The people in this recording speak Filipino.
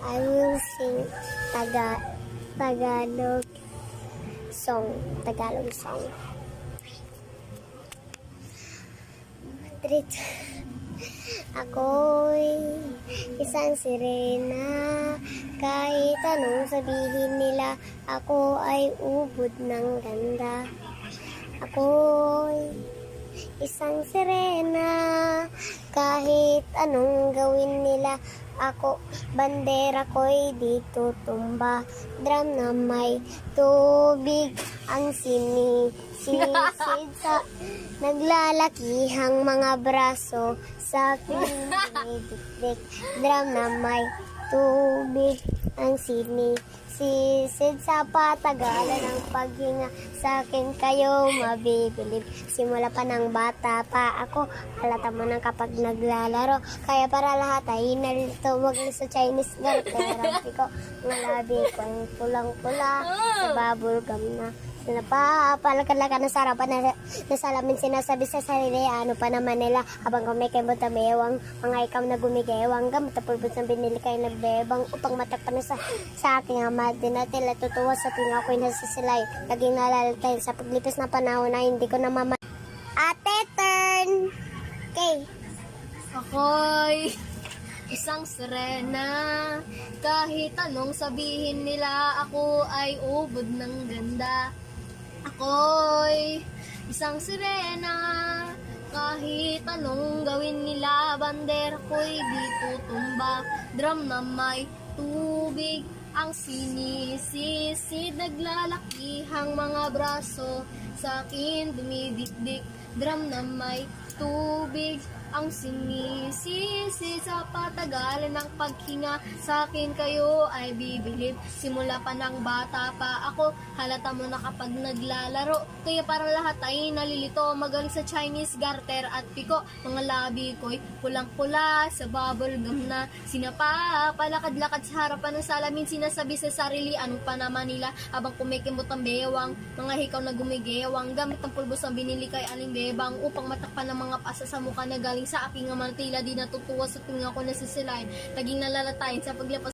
I will sing Tagalog song. Tagalog song. Treat. Ako'y isang sirena. Kahit anong sabihin nila, ako ay ubod ng ganda. Ako'y isang sirena. Kahit anong gawin nila, ako, bandera ko'y di tutumba. Drum na may tubig ang sinisisid sa naglalakihang mga braso sa pinidikdik. Drum na may tubig ang sinisisid sa patagalan ng paghinga. Sa akin kayo mabibilib. Simula pa ng bata pa ako, halata mo nang kapag naglalaro. Kaya para lahat ay nalito, wag sa Chinese garter. Ko, mga labi ko ang pulang-pula sa bubble gum na. Napapalakad-lakad na sarapan na salamin sinasabi sa sarili, ano pa naman nila, habang kumikimot na bewang, mga ikaw na gumigewang, gamit na pulbos ng binili kayo nagbebang, upang matakpan na sa aking ama, din natin natutuwa sa tinga ko'y nasisilay, naging nalalatayin sa paglipas na panahon na hindi ko na Ate, turn! Okay. Ako'y isang sirena. Kahit anong sabihin nila, ako ay ubod ng ganda. Ako'y isang sirena. Kahit anong gawin nila, bandera ko'y di tutumba. Drum na may tubig ang sinisisid, naglalakihang mga braso sa akin dumidikdik. Drum na may tubig ang sinisisi sa patagalan ng paghinga. Sa akin kayo ay bibilib. Simula pa ng bata pa ako, halata mo na kapag naglalaro. Kaya para lahat ay nalilito, magaling sa Chinese garter at piko. Mga labi ko'y pulang-pula sa bubble gum na sinapa. Palakad-lakad sa harapan ng salamin, sinasabi sa sarili, ano pa naman nila, habang kumikimot ang bewang, mga hikaw na gumigewang, gamit ang pulbos ang binili kay aling bebang, upang matakpan ng mga pasa sa mukha na galing sa aking amang tila. Di natutuwa sa tinga ko nasisilayan, naging nalalatayin sa paglapas